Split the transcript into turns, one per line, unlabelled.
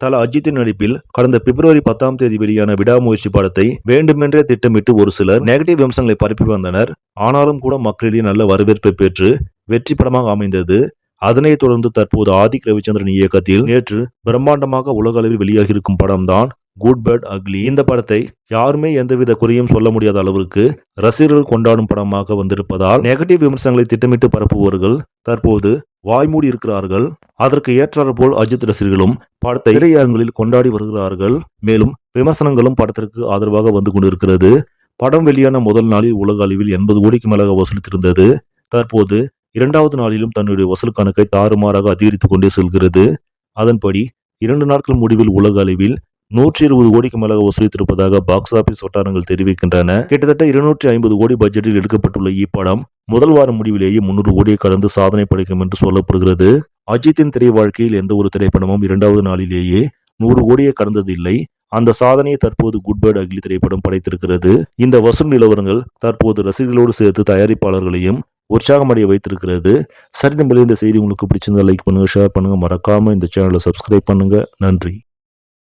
தல அஜித்தின் நடிப்பில் கடந்த பிப்ரவரி 10ஆம் தேதி வெளியான விடாமுயற்சி படத்தை வேண்டுமென்றே திட்டமிட்டு ஒரு சிலர் நெகட்டிவ் அம்சங்களை பரப்பி வந்தனர். ஆனாலும் கூட மக்களிடையே நல்ல வரவேற்பை பெற்று வெற்றி படமாக அமைந்தது. அதனைத் தொடர்ந்து தற்போது ஆதிக் ரவிச்சந்திரன் இயக்கத்தில் நேற்று பிரம்மாண்டமாக உலக அளவில் வெளியாகியிருக்கும் படம்தான் குட் பேட் அக்லி. இந்த படத்தை யாருமே எந்தவித குறையும் சொல்ல முடியாத அளவிற்கு ரசிகர்கள் கொண்டாடும் படமாக வந்திருப்பதால் நெகட்டிவ் விமர்சனங்களை திட்டமிட்டு பரப்புபவர்கள் தற்போது வாய்மூடி இருக்கிறார்கள். அதற்கு ஏற்றாற்போல் அஜித் ரசிகர்களும் படத்தை திரையரங்களில் கொண்டாடி வருகிறார்கள். மேலும் விமர்சனங்களும் படத்திற்கு ஆதரவாக வந்து கொண்டிருக்கிறது. படம் வெளியான முதல் நாளில் உலக அளவில் 80 கோடிக்கு மேலாக வசூலித்திருந்தது. தற்போது 2வது நாளிலும் தன்னுடைய வசூல் கணக்கை தாறுமாறாக அதிகரித்துக் கொண்டே செல்கிறது. அதன்படி 2 நாட்கள் முடிவில் உலக அளவில் 120 கோடிக்கு மேலாக வசூலித்திருப்பதாக பாக்ஸ் ஆபீஸ் வட்டாரங்கள் தெரிவிக்கின்றன. கிட்டத்தட்ட 250 கோடி பட்ஜெட்டில் எடுக்கப்பட்டுள்ள இப்படம் முதல் வார முடிவிலேயே 300 கோடியை கடந்து சாதனை படைக்கும் என்று சொல்லப்படுகிறது. அஜித்தின் திரை வாழ்க்கையில் எந்த ஒரு திரைப்படமும் 2வது நாளிலேயே 100 கோடியை கடந்ததில்லை. அந்த சாதனையை தற்போது குட் பேட் அக்லி திரைப்படம் படைத்திருக்கிறது. இந்த வசூல் நிலவரங்கள் தற்போது ரசிகர்களோடு சேர்த்து தயாரிப்பாளர்களையும் உற்சாகமடைய வைத்திருக்கிறது. சரி, நம்மளே இந்த செய்தி உங்களுக்கு பிடிச்சிருந்தா லைக் பண்ணுங்க, ஷேர் பண்ணுங்க, மறக்காம இந்த சேனலை சப்ஸ்கிரைப் பண்ணுங்க. நன்றி.